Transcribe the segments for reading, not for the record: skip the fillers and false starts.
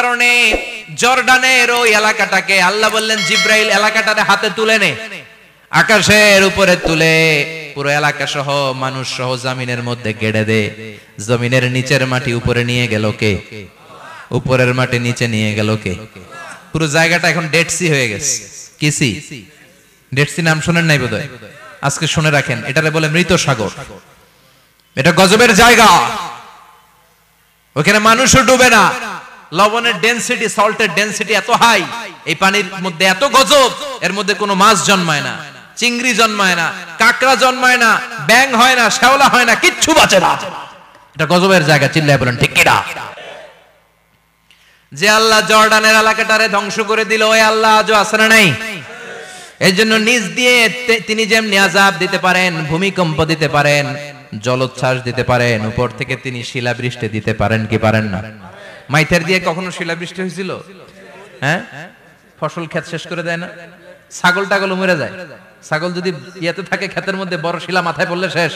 কারণে জর্ডানের ওই এলাকাটাকে আল্লাহ বললেন জিব্রাইল এলাকাটারে হাতে তুলে নে, আকাশের উপরে তুলে পুরো এলাকা সহ মানুষ সহ জমিনের মধ্যে গেড়ে দে। জমিনের নিচের মাটি উপরে নিয়ে গেল কে? উপরের মাটি নিচে নিয়ে গেল কে? পুরো জায়গাটা এখন ডেড সি হয়ে গেছে। কি সি? ডেড সি নাম শুনেন নাই বোধহয়? আজকে শুনে রাখেন, এটারে বলে মৃত সাগর। এটা গজবের জায়গা, ওখানে মানুষও ডুবে না। লবণের ডেনসিটি, সল্টের ডেনসিটি এত হাই, এই পানির মধ্যে এত গজব, এর মধ্যে কোনো মাছ জন্মায় না, চিংড়ি জন্মায় না, কাঁকড়া জন্মায় না, ব্যাং হয় না, শ্যাওলা হয় না, কিচ্ছু বাঁচে না। এটা গজবের জায়গা, চিল্লায় বলেন ঠিক কিনা? যে আল্লাহ জর্ডানের এলাকাটারে ধ্বংস করে দিল, ওই আল্লাহ আজও আছে না নাই? এই জন্য নিজ দিয়ে তিনি যেমনি আযাব দিতে পারেন, ভূমিকম্প দিতে পারেন, জলোচ্ছ্বাস দিতে পারেন, উপর থেকে তিনি শিলাবৃষ্টি দিতে পারেন কি পারেন না? মাইথের দিয়ে কখনো শিলাবৃষ্টি হয়েছিল? হ্যাঁ, ফসল ক্ষেত শেষ করে দেয় না? ছাগল টাগল মরে যায়। ছাগল যদি ইয়েতে থাকে ক্ষেতের মধ্যে, বড় শিলা মাথায় পড়লে শেষ,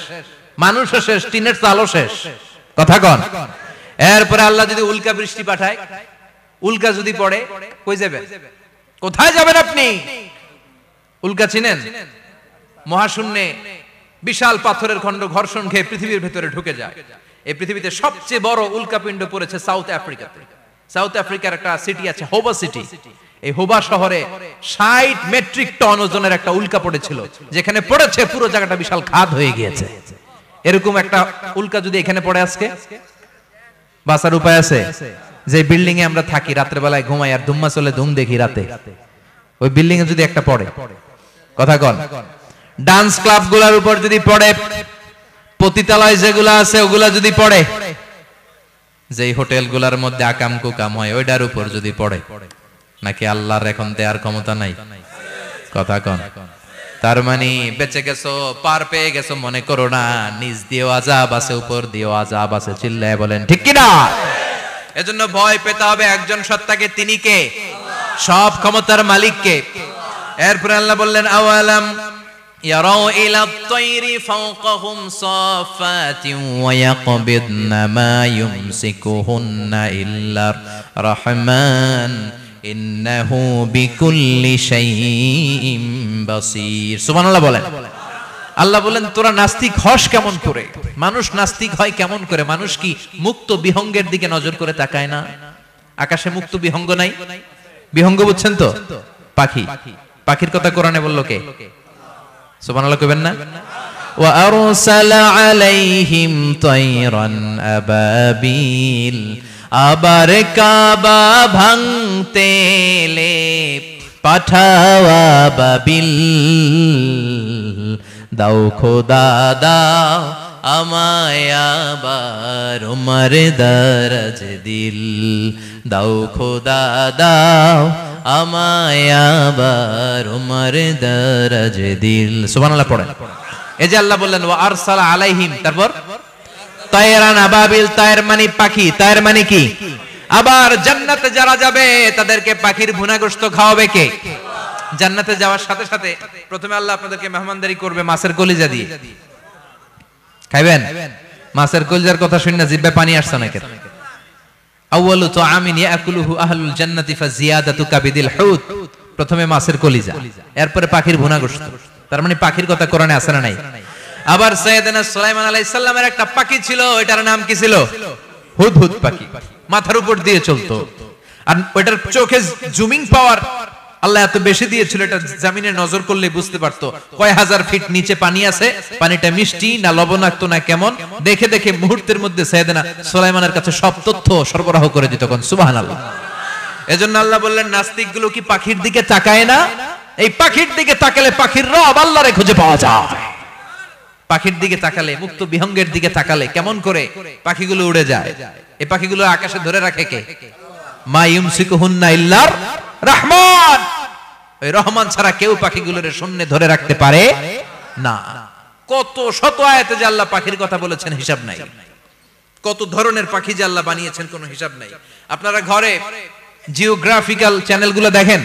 মানুষও শেষ, টিনের চালও শেষ। কথা কন। এরপরে আল্লাহ যদি উল্কা বৃষ্টি পাঠায়, উল্কা যদি পড়ে, কই যাবেন? কোথায় যাবেন আপনি? উল্কা চিনেন? মহাশূন্যে বিশাল পাথরের খণ্ড ঘর্ষণ খেয়ে পৃথিবীর ভেতরে ঢুকে যায়। এই পৃথিবীতে সবচেয়ে বড় উল্কাপিণ্ড পড়েছে সাউথ আফ্রিকাতে। সাউথ আফ্রিকার একটা সিটি আছে হোবা সিটি। এই হোবা শহরে 60 মেট্রিক টন ওজনের একটা উল্কা পড়েছিল, যেখানে পড়েছে পুরো জায়গাটা বিশাল খাদ হয়ে গিয়েছে। এরকম একটা উল্কা যদি এখানে পড়ে আজকে, বাঁচার উপায় আছে? যে বিল্ডিং এ আমরা থাকি, রাতের বেলায় ঘুমাই আর ধুম্মা চলে ধুম দেখি রাতে, ওই বিল্ডিং এ যদি একটা পড়ে, কথা কন, ডান্স ক্লাব গুলার উপর যদি পড়ে, পতিতালয় যেগুলা আছে ওগুলা যদি পড়ে, যেই হোটেল গুলার মধ্যে আকাম কুকাম হয় ওইটার উপর যদি পড়ে, নাকি আল্লাহর এখন দেয়ার ক্ষমতা নাই? কথা কন। তার মানে বেঁচে গেছো, পার পেয়ে গেছো মনে করো না, নিজ দিয়েও আযাব আছে, উপর দিয়েও আযাব আছে। চিল্লায় বলেন ঠিক কিনা? এজন্য ভয় পেতে হবে একজন সত্তাকে, তিনি কে? সব ক্ষমতার মালিক কে? এরপর আল্লাহ বললেন আওয়ালাম ইয়ারাউ ইলা আত-তায়রি ফাওকাহুম সাফাতিন ওয়া ইয়াকবিদনা মা ইউমসিকুহুন্না ইল্লার রাহমান ইন্নাহু বিকুল্লি শাইইন বাসীর। সুবহানাল্লাহ বলেন। আল্লাহ বলেন তোরা নাস্তিক হস কেমন করে? মানুষ নাস্তিক হয় কেমন করে? মানুষ কি মুক্ত বিহঙ্গের দিকে নজর করে তাকায় না? আকাশে মুক্ত বিহঙ্গ নাই? বিহঙ্গ বুঝছেন তো? পাখি। পাখির কথা কোরআনে বলল কে? সুবহানাল্লাহ কইবেন না? ওয়া আরসালা আলাইহিম তায়রান আবাবিল, আবার কাবা ভাঙতে এলে পাঠাওয়া বাবিল। দাও খোদা দাও আমায় আবার উমর দরজ দিল, দাও খোদা দাও আমায় আবার উমর দরজ দিল। সুবহানাল্লাহ পড়েন। এই যে আল্লাহ বললেন ওয়া আরসালা আলাইহিম, তারপর তায়রান আবাবিল, তায়ের মানে পাখি, তায়ের মানে কি? আবার জান্নাতে যারা যাবে তাদেরকে পাখির ভুনা গোশত খাওয়াবে কে? জান্নাতে যাওয়ার সাথে সাথে প্রথমে আল্লাহ আপনাদেরকে মেহমানদারি করবে মাছের কলিজা দিয়ে। খাইবেন? মাছের কলিজার কথা শুনে জিহ্বায় পানি আসছে না কেন? আউয়ালু তুআমিন ইয়াকুলুহু আহলুল জান্নাতি ফাজিয়াদাতু কাবিদিল হুত। প্রথমে মাছের কলিজা, এরপরে পাখির ভুনা গোশত। তার মানে পাখির কথা কোরআনে আছে না নাই? আবার সাইয়েদনা সুলাইমান আলাইহিস সালামের একটা পাখি ছিল, ওইটার নাম কি ছিল? হুদহুদ পাখি। মাথার উপর দিয়ে চলতো, আর ওইটার চোখে জুমিং পাওয়ার আল্লাহ এত বেশি দিয়েছিল, এটা জমিনে নজর করলে বুঝতে পারতো কয় হাজার ফিট নিচে পানি আছে, পানিটা মিষ্টি না লবণাক্ত না কেমন, দেখে দেখে মুহূর্তের মধ্যে সাইয়েদনা সুলাইমানের কাছে সব তথ্য সরবরাহ করে দিত। কোন সুবহানাল্লাহ। এজন্য আল্লাহ বললেন নাস্তিকগুলো কি পাখির দিকে তাকায় না? এই পাখির দিকে তাকালে পাখির রব আল্লাহরে খুঁজে পাওয়া যায়। পাখির দিকে তাকালে, মুক্ত বিহঙ্গের দিকে তাকালে কেমন করে পাখিগুলো উড়ে যায়। এই পাখিগুলো আকাশে ধরে রাখে কে? মা ইউমসিকুহুন্না ইল্লার রহমান। ওই রহমান ছাড়া কেউ পাখিগুলোর শূন্যে ধরে রাখতে পারে না। কত শত আয়াতে যে আল্লাহ পাখির কথা বলেছেন হিসাব নাই, কত ধরনের পাখি যে আল্লাহ বানিয়েছেন কোনো হিসাব নাই। আপনারা ঘরে জিওগ্রাফিক্যাল চ্যানেলগুলো দেখেন?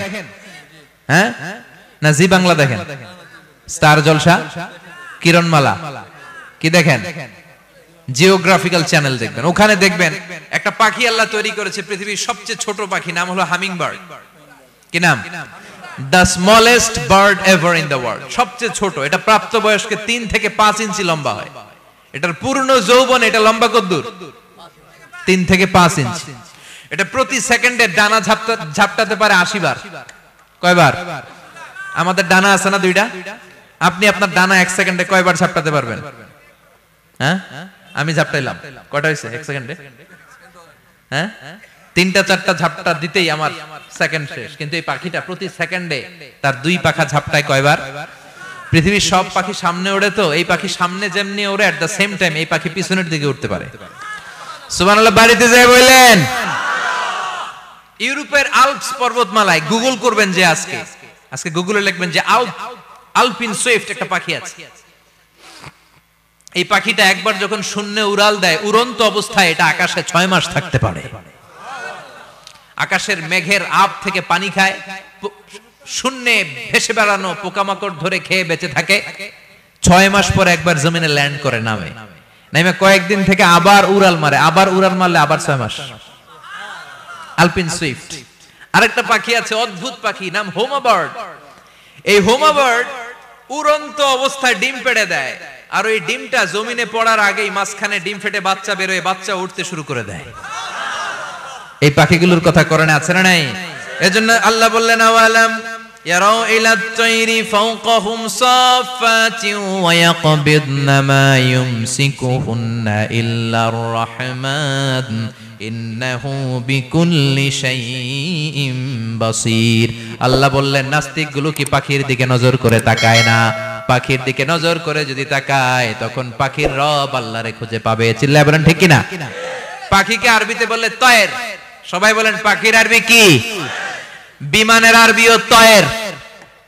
হ্যাঁ না জি বাংলা দেখেন? স্টার জলসা, কিরণমালা কি দেখেন? জিওগ্রাফিক্যাল চ্যানেল দেখবেন, ওখানে দেখবেন একটা পাখি আল্লাহ তৈরি করেছে, পৃথিবীর সবচেয়ে ছোট পাখি, নাম হলো হামিং বার্ড। কি নাম? The smallest bird ever in the world, সবচেয়ে ছোট। এটা প্রাপ্তবয়স্কে 3 থেকে 5 ইঞ্চি লম্বা হয়। এটার পূর্ণ যৌবন এটা লম্বা কতদূর? 3 থেকে 5 ইঞ্চি। এটা প্রতি সেকেন্ডে ডানা ঝাপটাতে পারে 80 বার। কয়বার? আমাদের ডানা আছে না 2টা, আপনি আপনার ডানা 1 সেকেন্ডে কয়বার ঝাপটাতে পারবেন? হ্যাঁ, আমি ঝাপটাইলাম, কয়টা হয়েছে 1 সেকেন্ডে? হ্যাঁ, 3টা 4টা ঝাপটা দিতেই আমার সেকেন্ড শেষ। কিন্তু এই পাখিটা প্রতি সেকেন্ডে তার 2 পাখা ঝাপটায় কয়বার? পৃথিবীর সব পাখি সামনে ওড়ে, তো এই পাখি সামনে যেমনি ওড়ে, এট দ্য সেম টাইম এই পাখি পিছনের দিকে উঠতে পারে। সুবহানাল্লাহ, বাড়িতে যাই বললেন। ইউরোপের আল্পস পর্বতমালায় গুগল করবেন যে আজকে গুগলে লিখবেন যে আলপিন সুইফট একটা পাখি আছে। এই পাখিটা একবার যখন শূন্যে উড়াল দেয়, উড়ন্ত অবস্থায় এটা আকাশে 6 মাস থাকতে পারে। আকাশের মেঘের আপ থেকে পানি খায়, শূন্যে ভেসে বেড়ানো পোকামাকড় ধরে খেয়ে বেঁচে থাকে। 6 মাস পরে একবার জমিনে ল্যান্ড করে, নামে কয়েকদিন থেকে আবার উড়াল মারে, আবার উড়াল মারলে আবার 6 মাস। আলপিন সুইফট। আরেকটা পাখি আছে, অদ্ভুত পাখি, নাম হোমা বার্ড। এই হোমা বার্ড উড়ন্ত অবস্থায় ডিম পেড়ে দেয়, আর ওই ডিমটা জমিনে পড়ার আগেই মাঝখানে ডিম ফেটে বাচ্চা বেরোয়, বাচ্চা উঠতে শুরু করে দেয়। এই পাখিগুলোর কথা কোরআনে আছে না নাই? এজন্য আল্লাহ বললেন, আওয়ালাম ইয়ারাউ ইলাত তাইরি ফাওকাহুম সাফাতিন ওয়া ইয়াকবিদনা মা ইউমসিকুহুন্না ইল্লার রাহমান ইন্নাহু বিকুল্লি শাইইন বাসীর। আল্লাহ বললেন, নাস্তিকগুলো কি পাখির দিকে নজর করে তাকায় না? পাখির দিকে নজর করে যদি তাকায়, তখন পাখির রব আল্লাহরে খুঁজে পাবে। চিল্লায় বলেন ঠিক কিনা? পাখিকে আরবিতে বললে তয়ের। সবাই বলেন, পাখির আরবি কি? বিমানের আরবিও তয়ের।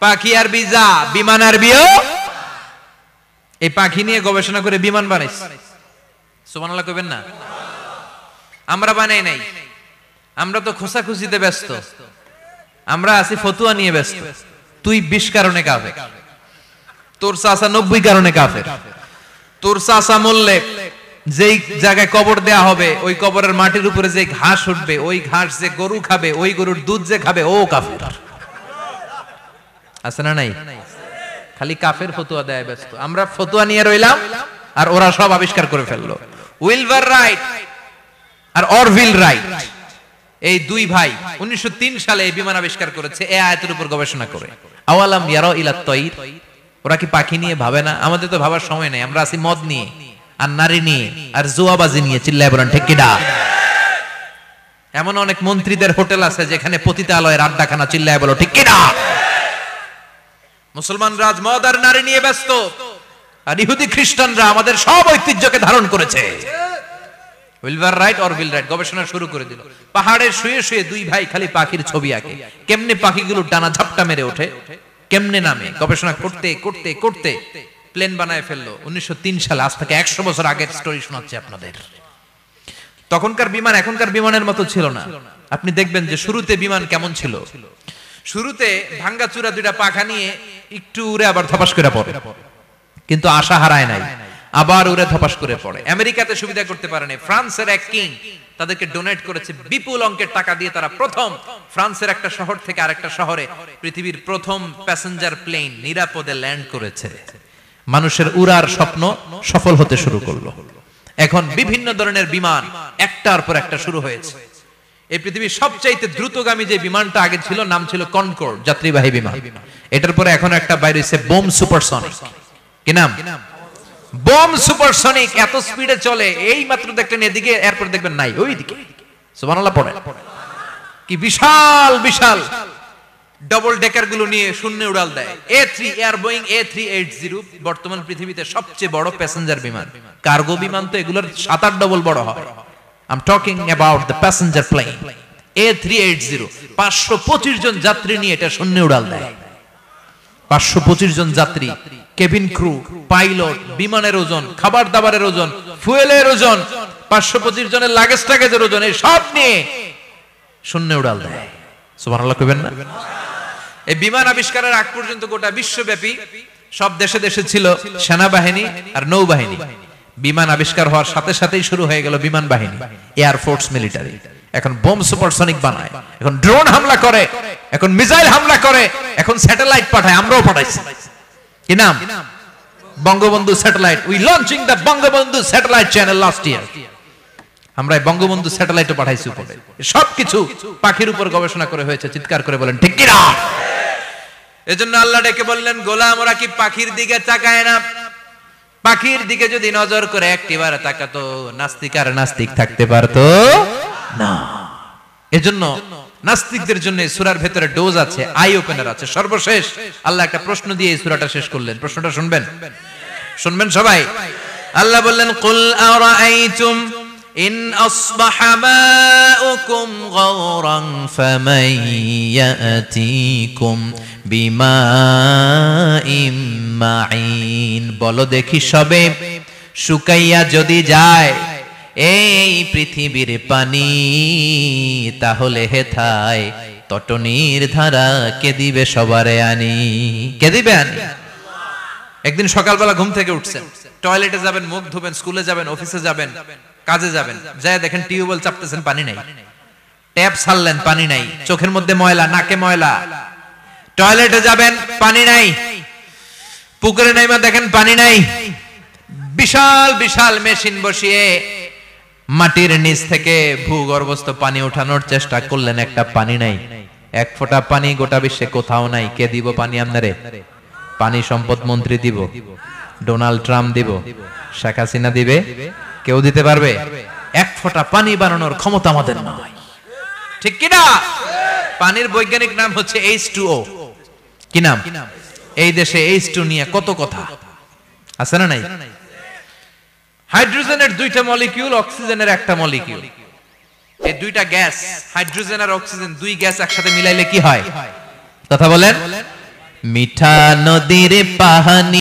পাখি আরবি যা, বিমান আরবিও। এই পাখি নিয়ে গবেষণা করে বিমান বানাইছে। সুবহানাল্লাহ কইবেন না? আমরা বানাই নাই, আমরা তো খোঁচাখুচিতে ব্যস্ত, আমরা আছি ফতুয়া নিয়ে ব্যস্ত। তুই 20 কারণে কাফের, তোর চাচা 90 কারণে কাফের। তোর চাচা মরলে যেই জায়গায় কবর দেয়া হবে, ওই কবরের মাটির উপরে যে ঘাস উঠবে, ওই ঘাস যে গরু খাবে, ওই গরুর দুধ যে খাবে, ও কাফের। আছে না নাই? খালি কাফের ফতুয়া দেয় ব্যস্ত। আমরা ফতুয়া নিয়ে রইলাম, আর ওরা সব আবিষ্কার করে ফেললো। উইলবার রাইট আর অরভিল রাইট, এই 2 ভাই 1903 সালে এই বিমান আবিষ্কার করেছে, এই আয়াতের উপর গবেষণা করে। আওয়ালাম ইয়ারাউ ইলাত তাইর, ওরা কি পাখি নিয়ে ভাবে না? আমাদের তো ভাবার সময় নেই, আমরা আছি মদ নিয়ে আর নারী নিয়ে আর জুয়াবাজি নিয়ে। চিল্লায় বলেন ঠিক কিনা? এমন অনেক মন্ত্রীদের হোটেল আছে যেখানে পতিতালয়ের আড্ডাখানা। চিল্লায় বলো ঠিক কিনা? মুসলমান রাজ মদ আর নারী নিয়ে ব্যস্ত, আর ইহুদি খ্রিস্টানরা আমাদের সব ঐতিহ্যকে ধারণ করেছে। উইলবার রাইট অরভিল রাইট গবেষণা শুরু করে দিল। পাহাড়ে শুয়ে শুয়ে 2 ভাই খালি পাখির ছবি আঁকে, কেমনে পাখিগুলো ডানা ঝাপটা মেরে ওঠে, কেমনে নামে। গবেষণা করতে করতে করতে প্লেন বানায় ফেললো 1903 সালে। আজ থেকে 100 বছর আগের স্টোরি শোনাচ্ছি আপনাদের। তখনকার বিমান এখনকার বিমানের মতো ছিল না। আপনি দেখবেন যে শুরুতে বিমান কেমন ছিল। শুরুতে ভাঙ্গাচুরা 2টা পাখা নিয়ে একটু উড়ে আবার ধপাস করে পড়ে, কিন্তু আশা হারায় নাই, আবার উড়ে ধপাস করে পড়ে। আমেরিকাতে সুবিধা করতে পারেনি। ফ্রান্সের এক কিং তাদেরকে ডোনেট করেছে বিপুল অঙ্কের টাকা দিয়ে। তারা প্রথম ফ্রান্সের একটা শহর থেকে আরেকটা শহরে পৃথিবীর প্রথম প্যাসেঞ্জার প্লেন নিরাপদে ল্যান্ড করেছে। মানুষের উড়ার স্বপ্ন সফল হতে শুরু করলো। এখন বিভিন্ন ধরনের বিমান একটার পর একটা শুরু হয়েছে। এই পৃথিবীর সবচাইতে দ্রুতগামী যে বিমানটা আগে ছিল, নাম ছিল কনকর্ড, যাত্রীবাহী বিমান। এটার পরে এখন একটা বাইরে হইছে বোম সুপারসনিক। কি নাম? Bomb supersonic. এত স্পিডে চলে, এই মাত্র দেখলেন এদিকে, এরপর দেখবেন নাই ওইদিকে। সুবহানাল্লাহ পড়ে। কি বিশাল বিশাল ডবল ডেকার গুলো নিয়ে শূন্যে উড়াল দেয়। A3 এয়ার বোয়িং A380 বর্তমান পৃথিবীতে সবচেয়ে বড় প্যাসেঞ্জার বিমান। কার্গো বিমান তো এগুলোর 7-8 ডবল বড় হয়। I'm talking about the passenger plane A380। 525 জন যাত্রী নিয়ে এটা শূন্যে উড়াল দেয়। 525 জন যাত্রী, কেবিন ক্রু, পাইলট, বিমানের ওজন, খাবার দাবারের ওজন, ফুয়েলের ওজন, 525 জনের লাগেজ টাগেজের ওজন, এই সব নিয়ে শূন্যে উড়াল দেয়। সুবহানাল্লাহ কইবেন না? এই বিমান আবিষ্কারের আগ পর্যন্ত গোটা বিশ্বব্যাপী সব দেশে দেশে ছিল সেনাবাহিনী আর নৌবাহিনী। বিমান আবিষ্কার হওয়ার সাথে সাথেই শুরু হয়ে গেল বিমান বাহিনী, এয়ার ফোর্স, মিলিটারি। এখন বোম সুপারসনিক বানায়, এখন ড্রোন হামলা করে, এখন মিসাইল হামলা করে, এখন স্যাটেলাইট পাঠায়। আমরাও পাঠাইছি। কি নাম? Bangabandhu satellite. We launching the Bangabandhu satellite channel last year. আমরা বঙ্গবন্ধু স্যাটেলাইটও পাঠাইছি উপরে। সবকিছু পাখির উপর গবেষণা করে হয়েছে। চিৎকার করে বলেন ঠিক কি না? এজন্য আল্লাহ ডেকে বললেন, গোলাম ওরা কি পাখির দিকে তাকায় না? পাখির দিকে যদি নজর করে একটিবার তাকাতো, নাস্তিক আর নাস্তিক থাকতে পারতো না। এজন্য নাস্তিকদের জন্য সূরার ভেতরে ডোজ আছে, আই ওপেনার আছে। সর্বশেষ আল্লাহ একটা প্রশ্ন দিয়ে এই সূরাটা শেষ করলেন। প্রশ্নটা শুনবেন? শুনবেন সবাই? আল্লাহ বললেন, কুল আরাআইতুম ইন আসবাহা মাউকুম গাওরান ফামান ইয়াতিকুম বিমাইম মাইন। বলো দেখি সবে, শুকাইয়া যদি যায় এই পৃথিবীর পানি, তাহলে হেথায় তটনির ধারা কে দিবে সবারে আনি? কে দিবে আনি? একদিন সকালবেলা ঘুম থেকে উঠছেন, টয়লেটে যাবেন, মুখ ধুবেন, স্কুলে যাবেন, অফিসে যাবেন, কাজে যাবেন, যায় দেখেন টিউবওয়েল চাপতেছেন, পানি নাই। ট্যাপ ছাড়লেন, পানি নাই। চোখের মধ্যে ময়লা, নাকে ময়লা। টয়লেটে যাবেন, পানি নাই। পুকুরে নাইমা দেখেন পানি নাই। বিশাল বিশাল মেশিন বসিয়ে মাটির নিচ থেকে ভূগর্ভস্থ পানি ওঠানোর চেষ্টা করলেন, একটা পানি নাই। এক ফোঁটা পানি গোটা বিশ্বে কোথাও নাই। কে দিব পানি আপনারে? পানি সম্পদ মন্ত্রী দিব, ডোনাল্ড ট্রাম্প দিব, শেখ হাসিনা দিবে? কেউ দিতে পারবে? এক ফোঁটা পানি বানানোর ক্ষমতা আমাদের নয়। ঠিক কি না? পানির বৈজ্ঞানিক নাম হচ্ছে H2O। কি নাম? এই দেশে H2 নিয়ে কত কথা আছে না নাই? হাইড্রোজেনের দুইটা মলিকিউল, অক্সিজেনের একটা মলিকিউল। এই দুইটা গ্যাস, হাইড্রোজেন আর অক্সিজেন, দুই গ্যাস একসাথে মিলাইলে কি হয়? কথা বলেন। মিঠা নদীর পানি